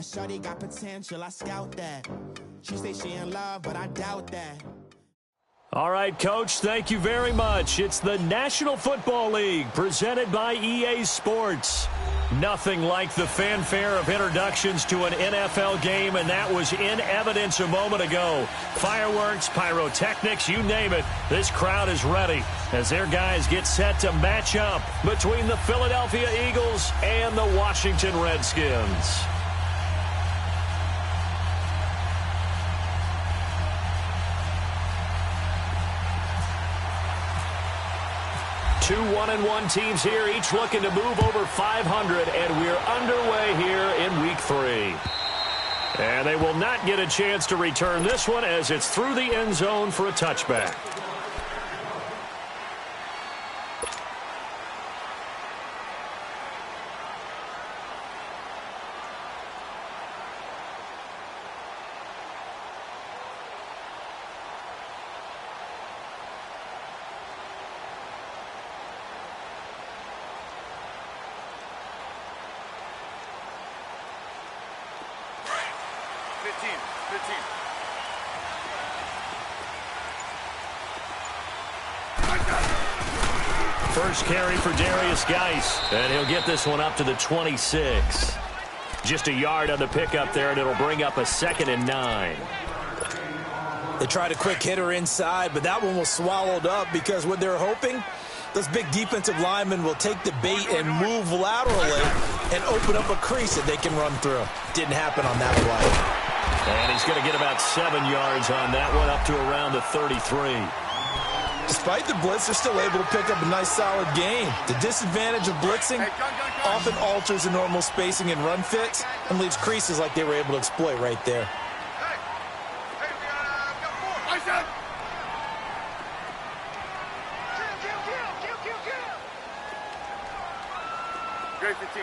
And shorty got potential, I scout that. She say she in love, but I doubt that. All right, Coach, thank you very much. It's the National Football League presented by EA Sports. Nothing like the fanfare of introductions to an NFL game, and that was in evidence a moment ago. Fireworks, pyrotechnics, you name it. This crowd is ready as their guys get set to match up between the Philadelphia Eagles and the Washington Redskins. 2 1-1 teams here, each looking to move over 500, and we're underway here in Week 3. And they will not get a chance to return this one as it's through the end zone for a touchback. First carry for Darius Geis, and he'll get this one up to the 26. Just a yard on the pickup there, and it'll bring up a 2nd and 9. They tried a quick hitter inside, but that one was swallowed up because what they're hoping, those big defensive linemen will take the bait and move laterally and open up a crease that they can run through. Didn't happen on that play. And he's going to get about 7 yards on that one, up to around the 33. Despite the blitz, they're still able to pick up a nice, solid gain. The disadvantage of blitzing often alters the normal spacing and run fits and leaves creases like they were able to exploit right there. Great 15.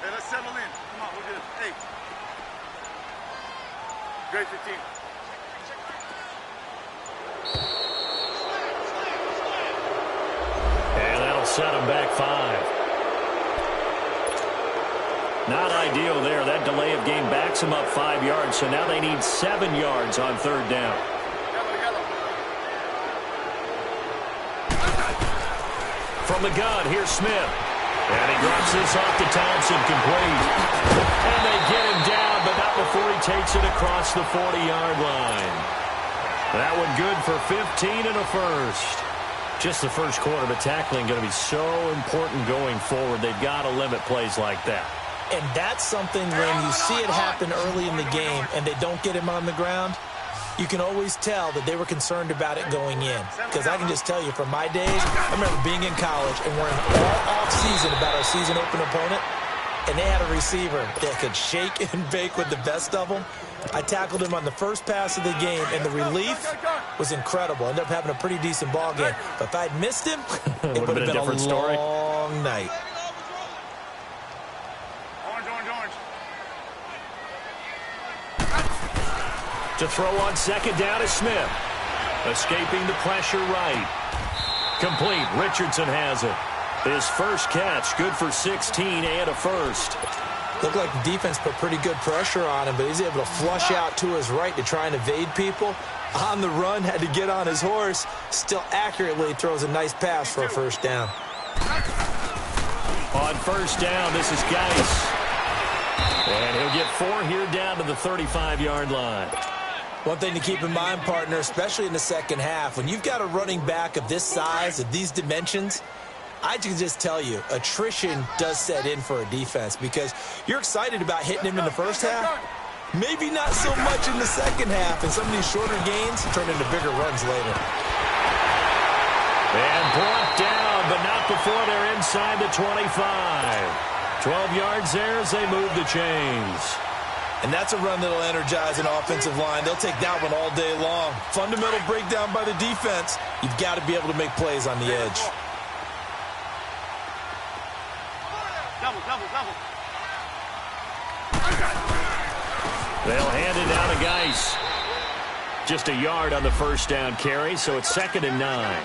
Hey, let's settle in. Come on, we're good. Hey. Great 15. And that'll set them back 5. Not ideal there. That delay of game backs them up 5 yards, so now they need 7 yards on 3rd down. From the gun, here's Smith. And he drops this off to Thompson, complete. And they get him down, but not before he takes it across the 40-yard line. That one good for 15 and a first. Just the first quarter, but tackling going to be so important going forward. They've got to limit plays like that. And that's something when you see it happen early in the game and they don't get him on the ground, you can always tell that they were concerned about it going in. Because I can just tell you from my days, I remember being in college and worrying all off-season about our season open opponent, and they had a receiver that could shake and bake with the best of them. I tackled him on the first pass of the game, and the relief was incredible. Ended up having a pretty decent ball game. But if I'd missed him, it would have been a different story. Long night. Orange. To throw on 2nd down is Smith. Escaping the pressure right. Complete. Richardson has it. His first catch, good for 16 and a first. Looked like the defense put pretty good pressure on him, but he's able to flush out to his right to try and evade people. On the run, had to get on his horse. Still accurately throws a nice pass for a 1st down. On 1st down, this is Geis. And he'll get 4 here down to the 35-yard line. One thing to keep in mind, partner, especially in the second half, when you've got a running back of this size, of these dimensions, I can just tell you, attrition does set in for a defense because you're excited about hitting him in the first half. Maybe not so much in the second half, and some of these shorter gains turn into bigger runs later. And brought down, but not before they're inside the 25. 12 yards there as they move the chains. And that's a run that'll energize an offensive line. They'll take that one all day long. Fundamental breakdown by the defense. You've got to be able to make plays on the edge. Double. They'll hand it down to Geis. Just a yard on the 1st down carry, so it's 2nd and 9.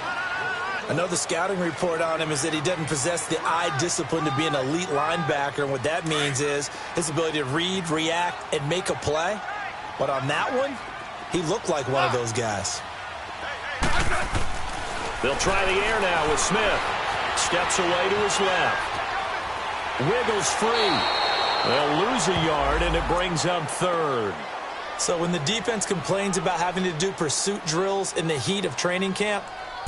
I know the scouting report on him is that he doesn't possess the eye discipline to be an elite linebacker, and what that means is his ability to read, react, and make a play. But on that one, he looked like one of those guys. They'll try the air now with Smith. Steps away to his left. Wiggles free. They'll lose a yard, and it brings up third. So when the defense complains about having to do pursuit drills in the heat of training camp,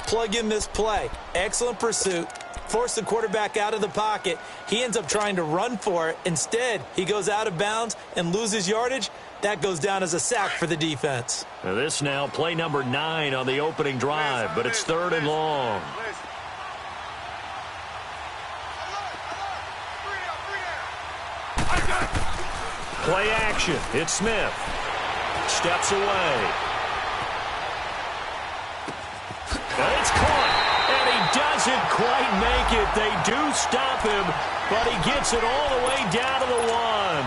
plug in this play. Excellent pursuit. Force the quarterback out of the pocket. He ends up trying to run for it. Instead, he goes out of bounds and loses yardage. That goes down as a sack for the defense. Now this now play number 9 on the opening drive, but it's third and long. Play action. It's Smith. Steps away. And it's caught. And he doesn't quite make it. They do stop him, but he gets it all the way down to the 1.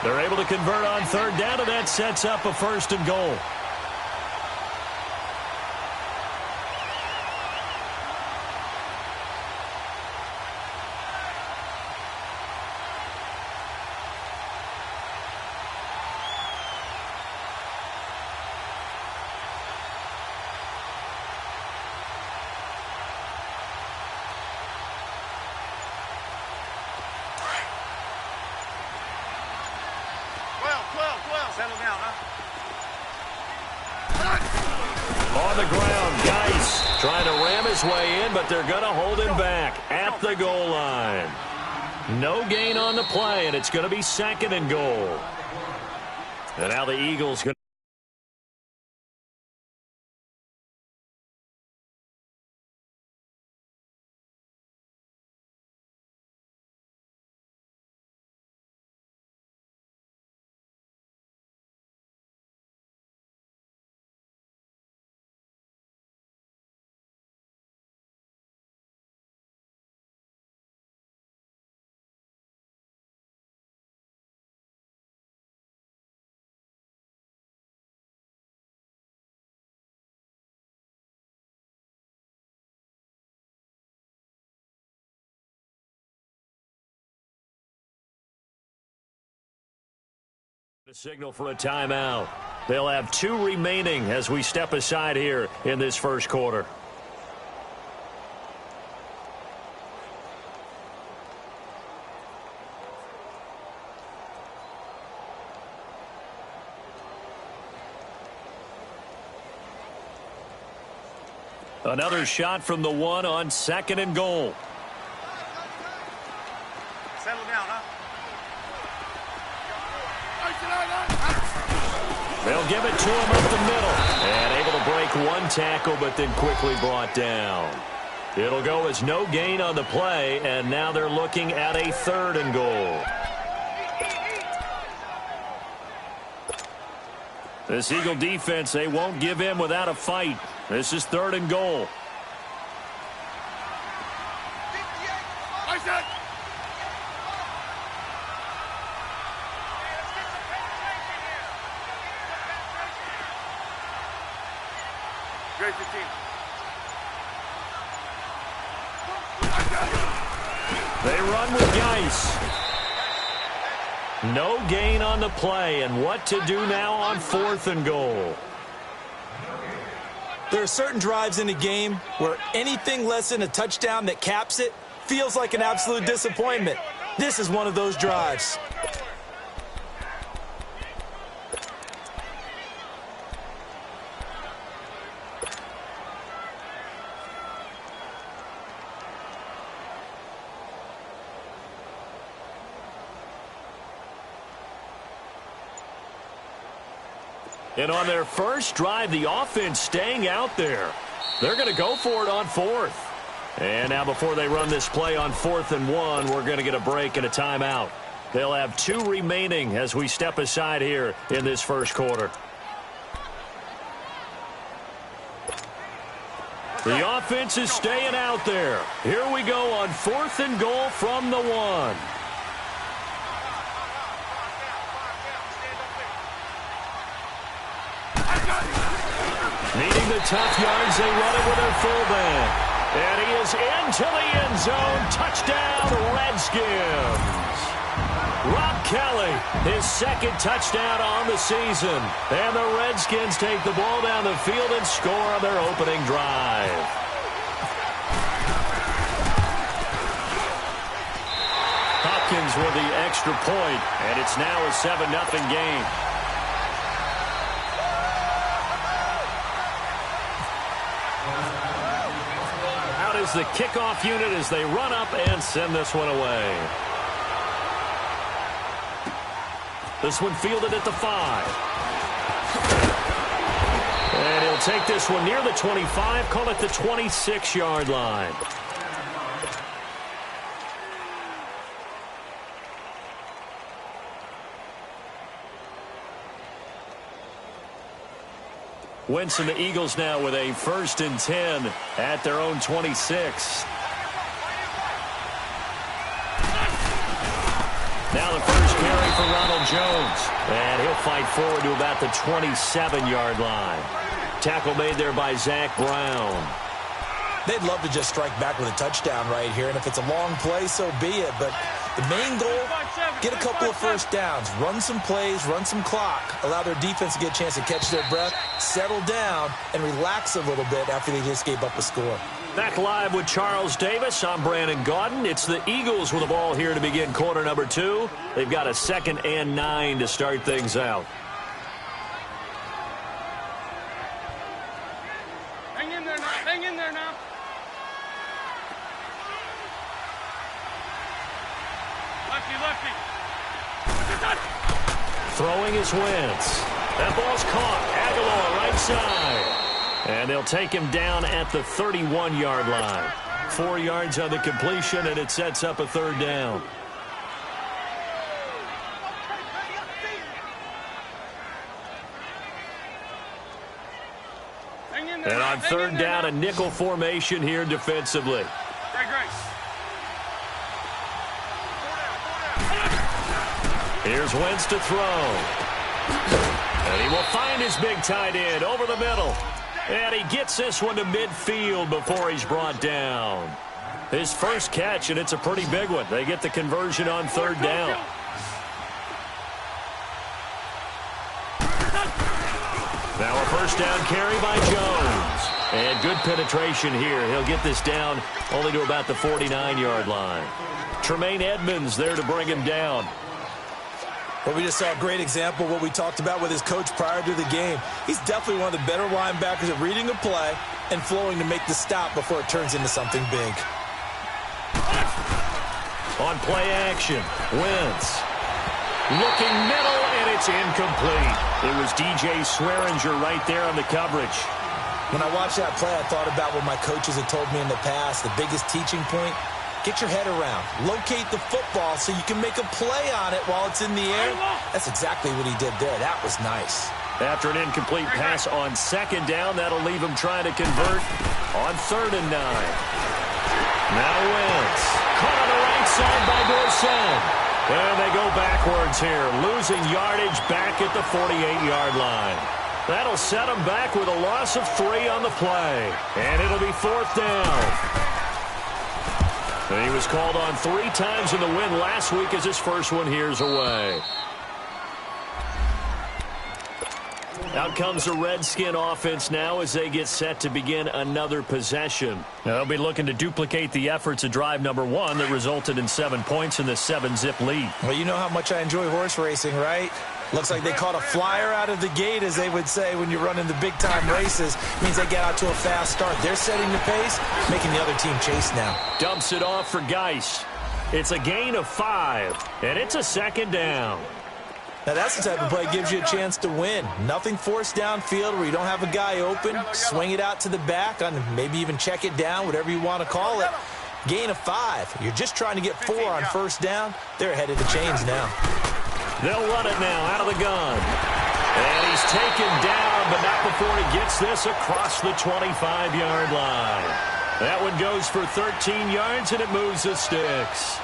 They're able to convert on third down, and that sets up a first and goal. Settle down, huh? On the ground, Geis trying to ram his way in, but they're going to hold him back at the goal line. No gain on the play, and it's going to be second and goal. And now the Eagles going to signal for a timeout. They'll have 2 remaining as we step aside here in this first quarter. Another shot from the 1 on second and goal. Settle down, huh? They'll give it to him up the middle. And able to break one tackle, but then quickly brought down. It'll go as no gain on the play, and now they're looking at a third and goal. This Eagle defense, they won't give in without a fight. This is third and goal. Grade 15. They run with Geis. No gain on the play, and what to do now on fourth and goal. There are certain drives in a game where anything less than a touchdown that caps it feels like an absolute disappointment. This is one of those drives. And on their first drive, the offense staying out there. They're going to go for it on fourth. And now before they run this play on 4th and 1, we're going to get a break and a timeout. They'll have 2 remaining as we step aside here in this first quarter. The offense is staying out there. Here we go on 4th and goal from the 1. Needing the tough yards, they run it with their fullback. And he is into the end zone. Touchdown, Redskins. Rob Kelly, his second touchdown on the season. And the Redskins take the ball down the field and score on their opening drive. Hopkins with the extra point, and it's now a 7-0 game. Out is the kickoff unit as they run up and send this one away. This one fielded at the 5. And he'll take this one near the 25, call it the 26-yard line. Wentz and the Eagles now with a 1st and 10 at their own 26. Now the first carry for Ronald Jones. And he'll fight forward to about the 27-yard line. Tackle made there by Zach Brown. They'd love to just strike back with a touchdown right here. And if it's a long play, so be it. But the main goal, get a couple of first downs. Run some plays, run some clock. Allow their defense to get a chance to catch their breath, settle down, and relax a little bit after they just gave up a score. Back live with Charles Davis. I'm Brandon Gaudin. It's the Eagles with the ball here to begin quarter number 2. They've got a 2nd and 9 to start things out. Hang in there now. Hang in there now. Lefty, lefty. Throwing is Wentz. That ball's caught. Aguilar right side. And they'll take him down at the 31-yard line. 4 yards on the completion, and it sets up a 3rd down. And on 3rd down, a nickel formation here defensively. Great. Here's Wentz to throw. And he will find his big tight end over the middle. And he gets this one to midfield before he's brought down. His first catch, and it's a pretty big one. They get the conversion on 3rd down. Now a first down carry by Jones. And good penetration here. He'll get this down only to about the 49-yard line. Tremaine Edmonds there to bring him down. Well, we just saw a great example of what we talked about with his coach prior to the game. He's definitely one of the better linebackers at reading a play and flowing to make the stop before it turns into something big. On play action, Wentz. Looking middle, and it's incomplete. It was DJ Swearinger right there on the coverage. When I watched that play, I thought about what my coaches had told me in the past. The biggest teaching point, get your head around. Locate the football so you can make a play on it while it's in the air. That's exactly what he did there. That was nice. After an incomplete pass on 2nd down, that'll leave him trying to convert on 3rd and 9. Now Wentz. Caught on the right side by Dorsett. And they go backwards here, losing yardage back at the 48-yard line. That'll set him back with a loss of 3 on the play. And it'll be 4th down. And he was called on 3 times in the win last week as his first one here's away. Out comes the Redskin offense now as they get set to begin another possession. Now they'll be looking to duplicate the efforts of drive number 1 that resulted in 7 points in the 7-zip lead. Well, you know how much I enjoy horse racing, right? Looks like they caught a flyer out of the gate, as they would say when you're running the big-time races. Means they get out to a fast start. They're setting the pace, making the other team chase now. Dumps it off for Geis. It's a gain of 5, and it's a 2nd down. Now, that's the type of play that gives you a chance to win. Nothing forced downfield where you don't have a guy open. Swing it out to the back, on maybe even check it down, whatever you want to call it. Gain of 5. You're just trying to get 4 on 1st down. They're ahead of the chains now. They'll run it now out of the gun. And he's taken down, but not before he gets this across the 25-yard line. That one goes for 13 yards, and it moves the sticks.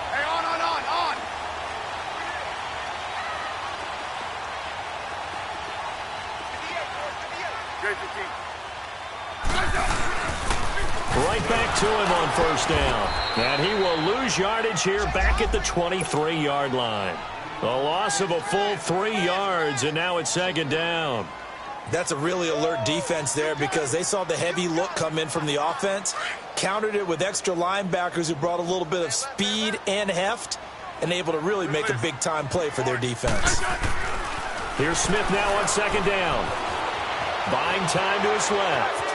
Hey, on. Great 15. Right back to him on first down. And he will lose yardage here back at the 23-yard line. A loss of a full 3 yards, and now it's second down. That's a really alert defense there because they saw the heavy look come in from the offense, countered it with extra linebackers who brought a little bit of speed and heft, and able to really make a big-time play for their defense. Here's Smith now on second down. Buying time to his left.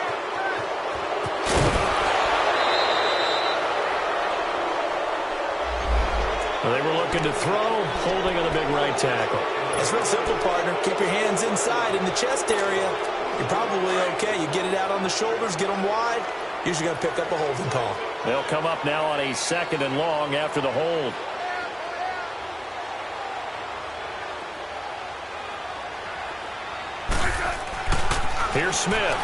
They were looking to throw, holding on the big right tackle. It's real simple, partner. Keep your hands inside in the chest area. You're probably okay. You get it out on the shoulders, get them wide. Usually going to pick up a holding call. They'll come up now on a 2nd and long after the hold. Here's Smith.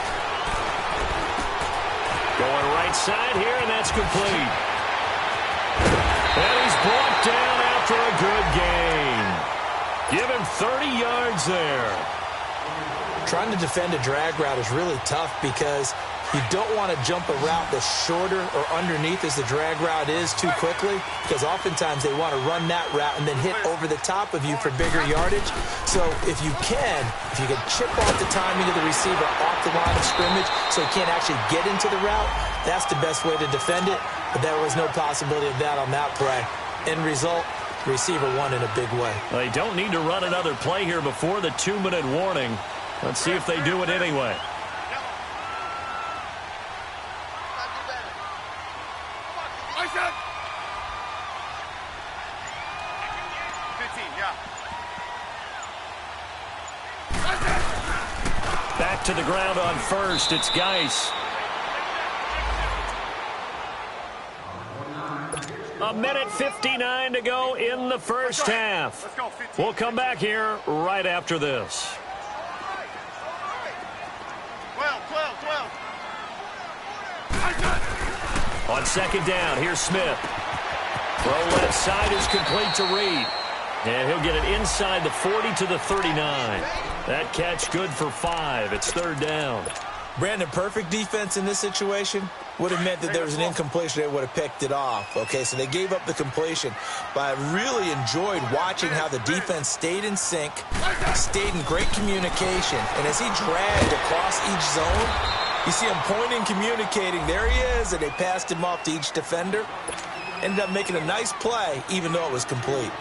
Going right side here, and that's complete. And he's brought down after a good gain. Give him 30 yards there. Trying to defend a drag route is really tough because you don't want to jump a route that's shorter or underneath as the drag route is too quickly, because oftentimes they want to run that route and then hit over the top of you for bigger yardage. So if you can chip off the timing of the receiver off the line of scrimmage so he can't actually get into the route, that's the best way to defend it. But there was no possibility of that on that play. End result, the receiver won in a big way. They don't need to run another play here before the 2-minute warning. Let's see if they do it anyway. Back to the ground on first. It's Geis. A minute 59 to go in the first half. We'll come back here right after this. 12. On second down, here's Smith. Throw left side is complete to Reed. And he'll get it inside the 40 to the 39. That catch good for 5. It's 3rd down. Brandon, perfect defense in this situation would have meant that there was an incompletion. They would have picked it off. Okay, so they gave up the completion. But I really enjoyed watching how the defense stayed in sync, stayed in great communication. And as he dragged across each zone, you see him pointing, communicating. There he is, and they passed him off to each defender. Ended up making a nice play, even though it was complete.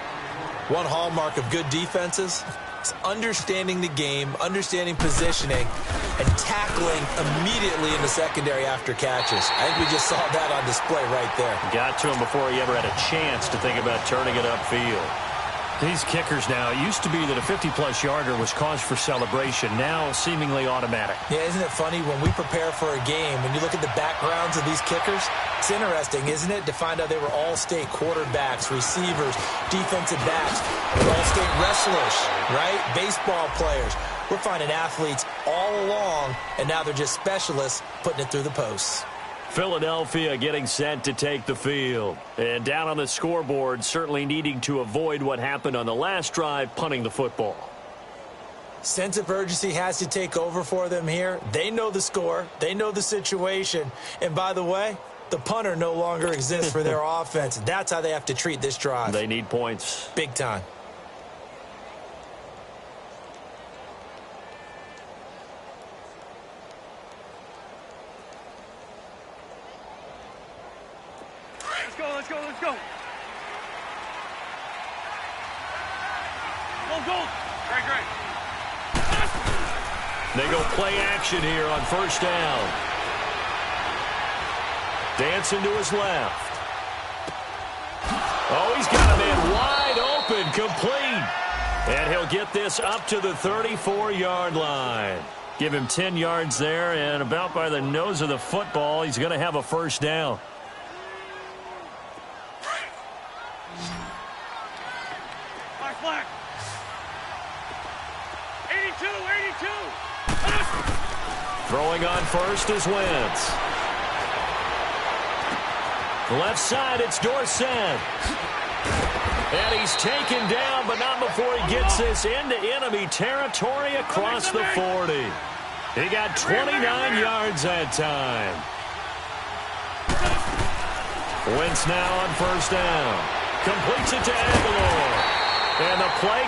One hallmark of good defenses is understanding the game, understanding positioning, and tackling immediately in the secondary after catches. I think we just saw that on display right there. Got to him before he ever had a chance to think about turning it upfield. These kickers now, it used to be that a 50-plus yarder was cause for celebration. Now seemingly automatic. Yeah, isn't it funny when we prepare for a game, when you look at the backgrounds of these kickers, it's interesting, isn't it, to find out they were all-state quarterbacks, receivers, defensive backs, all-state wrestlers, right? Baseball players. We're finding athletes all along, and now they're just specialists putting it through the posts. Philadelphia getting set to take the field. And down on the scoreboard, certainly needing to avoid what happened on the last drive, punting the football. Sense of urgency has to take over for them here. They know the score. They know the situation. And by the way, the punter no longer exists for their offense. That's how they have to treat this drive. They need points. Big time. Let's go. Go. Great. They go play action here on first down. Dancing to his left. Oh, he's got a man wide open, complete. And he'll get this up to the 34-yard line. Give him 10 yards there, and about by the nose of the football, he's going to have a first down. Flag. 82. Throwing on first is Wentz. Left side, it's Dorsett. And he's taken down, but not before he gets this into enemy territory across the 40. He got 29 yards that time. Wentz now on first down. Completes it to Aguilar. And the play